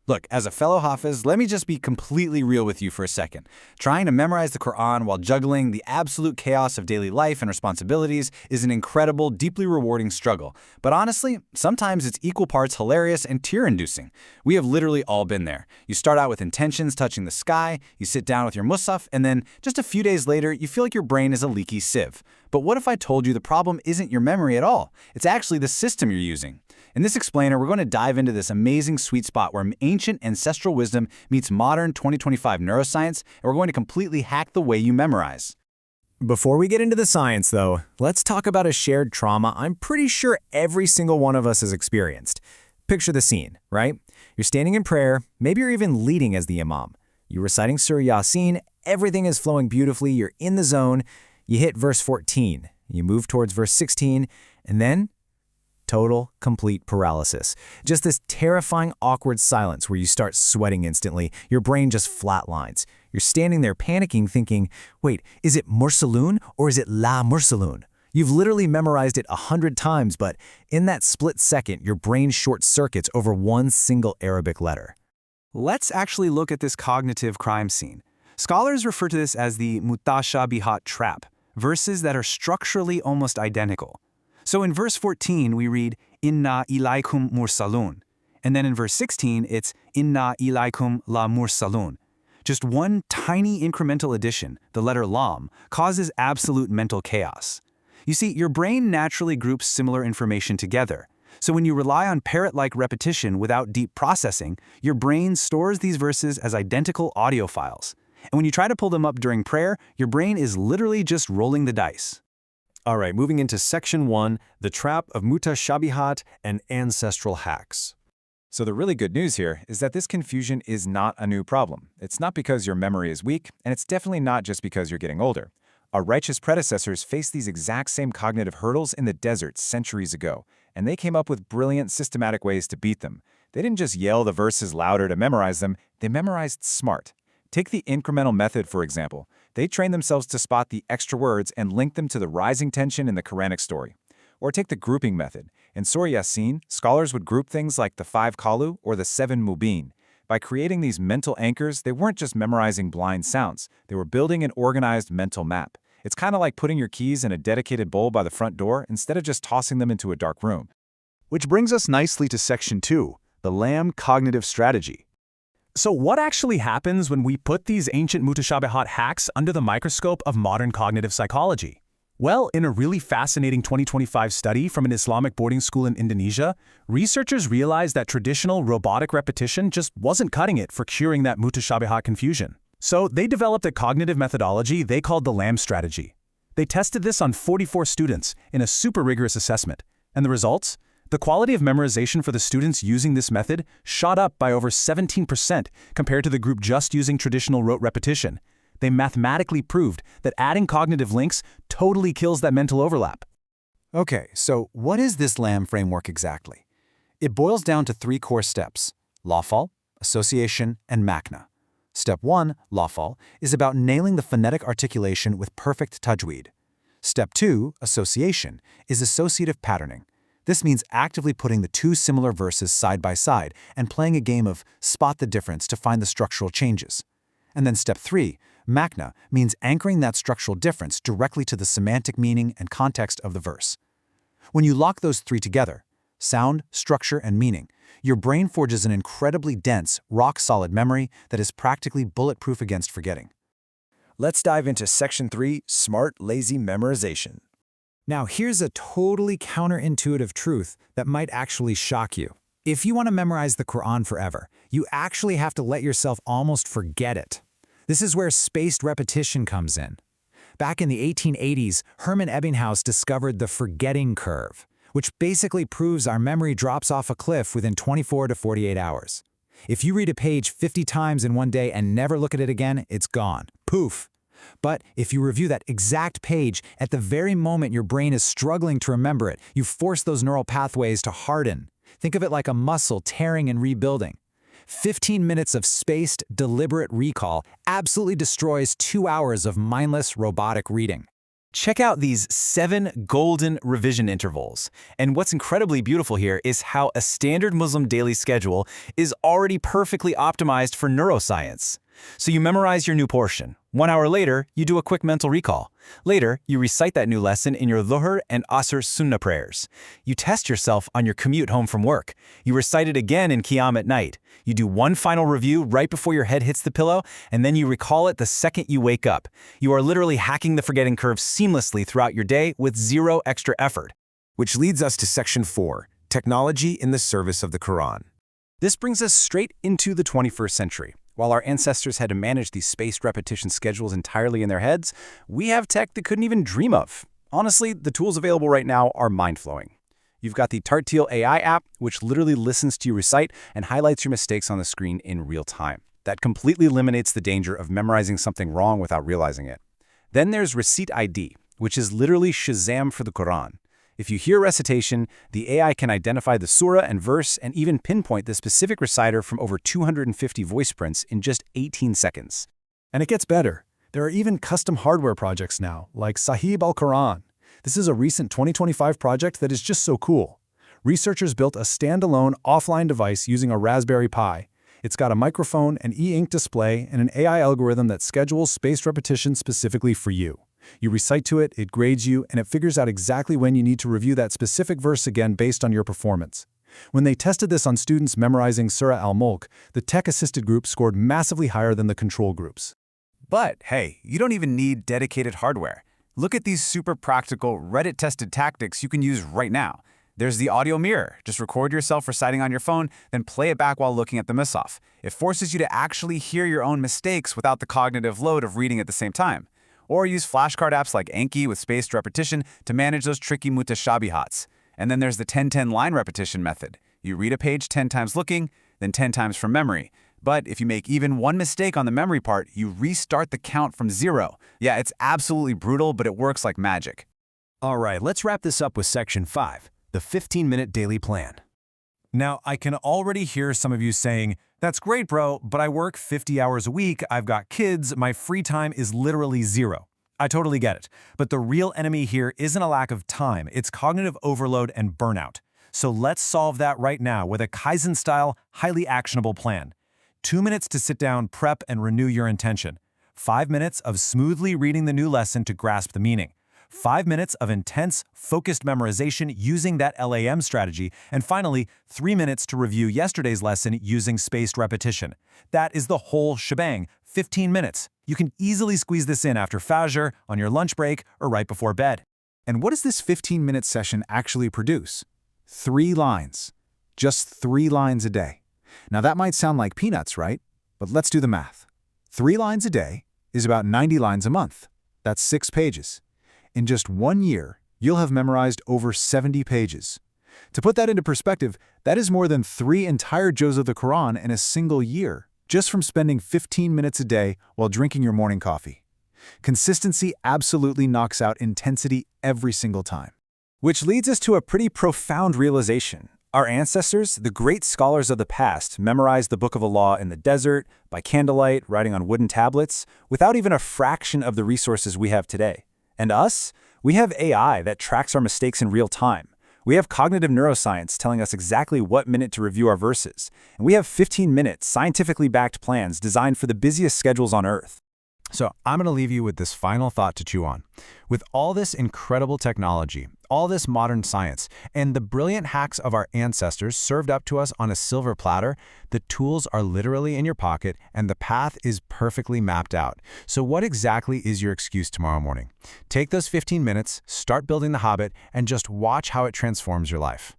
Look, as a fellow Hafiz, let me just be completely real with you for a second. Trying to memorize the Quran while juggling the absolute chaos of daily life and responsibilities is an incredible, deeply rewarding struggle. But honestly, sometimes it's equal parts hilarious and tear-inducing. We have literally all been there. You start out with intentions touching the sky, you sit down with your mushaf, and then, just a few days later, you feel like your brain is a leaky sieve. But what if I told you the problem isn't your memory at all? It's actually the system you're using. In this explainer, we're going to dive into this amazing sweet spot where ancient ancestral wisdom meets modern 2025 neuroscience, and we're going to completely hack the way you memorize. Before we get into the science, though, let's talk about a shared trauma I'm pretty sure every single one of us has experienced. Picture the scene, right? You're standing in prayer, maybe you're even leading as the imam. You're reciting Surah Yasin, everything is flowing beautifully, you're in the zone, you hit verse 14, you move towards verse 16, and then total, complete paralysis. Just this terrifying, awkward silence where you start sweating instantly. Your brain just flatlines. You're standing there panicking, thinking, wait, is it Mursaloon or is it La Mursaloon? You've literally memorized it 100 times, but in that split second, your brain short-circuits over one single Arabic letter. Let's actually look at this cognitive crime scene. Scholars refer to this as the mutashabihat trap, verses that are structurally almost identical. So in verse 14, we read, Inna ilaikum mursalun. And then in verse 16, it's Inna ilaikum la mursalun. Just one tiny incremental addition, the letter lam, causes absolute mental chaos. You see, your brain naturally groups similar information together. So when you rely on parrot-like repetition without deep processing, your brain stores these verses as identical audio files. And when you try to pull them up during prayer, your brain is literally just rolling the dice. All right, moving into Section 1, the trap of mutashabihat and ancestral hacks. So the really good news here is that this confusion is not a new problem. It's not because your memory is weak, and it's definitely not just because you're getting older. Our righteous predecessors faced these exact same cognitive hurdles in the desert centuries ago, and they came up with brilliant, systematic ways to beat them. They didn't just yell the verses louder to memorize them, they memorized smart. Take the incremental method, for example. They trained themselves to spot the extra words and link them to the rising tension in the Quranic story. Or take the grouping method. In Surah Yasin, scholars would group things like the 5 qalu or the 7 mubin. By creating these mental anchors, they weren't just memorizing blind sounds. They were building an organized mental map. It's kind of like putting your keys in a dedicated bowl by the front door instead of just tossing them into a dark room. Which brings us nicely to Section 2, the Lamb cognitive strategy. So what actually happens when we put these ancient mutashabihat hacks under the microscope of modern cognitive psychology? Well, in a really fascinating 2025 study from an Islamic boarding school in Indonesia, researchers realized that traditional robotic repetition just wasn't cutting it for curing that mutashabihat confusion. So they developed a cognitive methodology they called the Lamb strategy. They tested this on 44 students in a super rigorous assessment. And the results? The quality of memorization for the students using this method shot up by over 17% compared to the group just using traditional rote repetition. They mathematically proved that adding cognitive links totally kills that mental overlap. Okay, so what is this Lamb framework exactly? It boils down to 3 core steps: lafal, association, and makna. Step 1, lafal, is about nailing the phonetic articulation with perfect tajweed. Step 2, association, is associative patterning. This means actively putting the 2 similar verses side by side and playing a game of spot the difference to find the structural changes. And then step 3, makna, means anchoring that structural difference directly to the semantic meaning and context of the verse. When you lock those 3 together, sound, structure, and meaning, your brain forges an incredibly dense, rock-solid memory that is practically bulletproof against forgetting. Let's dive into Section 3, smart, lazy memorization. Now, here's a totally counterintuitive truth that might actually shock you. If you want to memorize the Quran forever, you actually have to let yourself almost forget it. This is where spaced repetition comes in. Back in the 1880s, Hermann Ebbinghaus discovered the forgetting curve, which basically proves our memory drops off a cliff within 24 to 48 hours. If you read a page 50 times in one day and never look at it again, it's gone. Poof. But if you review that exact page, at the very moment your brain is struggling to remember it, you force those neural pathways to harden. Think of it like a muscle tearing and rebuilding. 15 minutes of spaced, deliberate recall absolutely destroys 2 hours of mindless, robotic reading. Check out these 7 golden revision intervals. And what's incredibly beautiful here is how a standard Muslim daily schedule is already perfectly optimized for neuroscience. So you memorize your new portion. 1 hour later, you do a quick mental recall. Later, you recite that new lesson in your Dhuhr and Asr Sunnah prayers. You test yourself on your commute home from work. You recite it again in Qiyam at night. You do one final review right before your head hits the pillow, and then you recall it the second you wake up. You are literally hacking the forgetting curve seamlessly throughout your day with zero extra effort. Which leads us to Section 4, Technology in the Service of the Quran. This brings us straight into the 21st century. While our ancestors had to manage these spaced repetition schedules entirely in their heads, we have tech they couldn't even dream of. Honestly, the tools available right now are mind-blowing. You've got the Tartil AI app, which literally listens to you recite and highlights your mistakes on the screen in real time. That completely eliminates the danger of memorizing something wrong without realizing it. Then there's Recite ID, which is literally Shazam for the Quran. If you hear recitation, the AI can identify the surah and verse and even pinpoint the specific reciter from over 250 voice prints in just 18 seconds. And it gets better. There are even custom hardware projects now, like Sahib al-Quran. This is a recent 2025 project that is just so cool. Researchers built a standalone offline device using a Raspberry Pi. It's got a microphone, an e-ink display, and an AI algorithm that schedules spaced repetition specifically for you. You recite to it, it grades you, and it figures out exactly when you need to review that specific verse again based on your performance. When they tested this on students memorizing Surah Al-Mulk, the tech-assisted group scored massively higher than the control groups. But hey, you don't even need dedicated hardware. Look at these super practical, Reddit-tested tactics you can use right now. There's the audio mirror. Just record yourself reciting on your phone, then play it back while looking at the Musaf. It forces you to actually hear your own mistakes without the cognitive load of reading at the same time. Or use flashcard apps like Anki with spaced repetition to manage those tricky mutashabihats. And then there's the 10-10 line repetition method. You read a page 10 times looking, then 10 times from memory. But if you make even one mistake on the memory part, you restart the count from 0. Yeah, it's absolutely brutal, but it works like magic. All right, let's wrap this up with Section 5, the 15-minute daily plan. Now, I can already hear some of you saying, "That's great, bro, but I work 50 hours a week, I've got kids, my free time is literally 0. I totally get it. But the real enemy here isn't a lack of time, it's cognitive overload and burnout. So let's solve that right now with a Kaizen-style, highly actionable plan. 2 minutes to sit down, prep, and renew your intention. 5 minutes of smoothly reading the new lesson to grasp the meaning. 5 minutes of intense, focused memorization using that LAM strategy, and finally, 3 minutes to review yesterday's lesson using spaced repetition. That is the whole shebang, 15 minutes. You can easily squeeze this in after Fajr, on your lunch break, or right before bed. And what does this 15-minute session actually produce? 3 lines. Just 3 lines a day. Now that might sound like peanuts, right? But let's do the math. 3 lines a day is about 90 lines a month. That's 6 pages. In just 1 year, you'll have memorized over 70 pages. To put that into perspective, that is more than 3 entire juz of the Quran in a single year, just from spending 15 minutes a day while drinking your morning coffee. Consistency absolutely knocks out intensity every single time. Which leads us to a pretty profound realization. Our ancestors, the great scholars of the past, memorized the Book of Allah in the desert, by candlelight, writing on wooden tablets, without even a fraction of the resources we have today. And us? We have AI that tracks our mistakes in real time. We have cognitive neuroscience telling us exactly what minute to review our verses. And we have 15-minute, scientifically backed plans designed for the busiest schedules on Earth. So I'm going to leave you with this final thought to chew on. With all this incredible technology, all this modern science, and the brilliant hacks of our ancestors served up to us on a silver platter, the tools are literally in your pocket and the path is perfectly mapped out. So what exactly is your excuse tomorrow morning? Take those 15 minutes, start building the habit, and just watch how it transforms your life.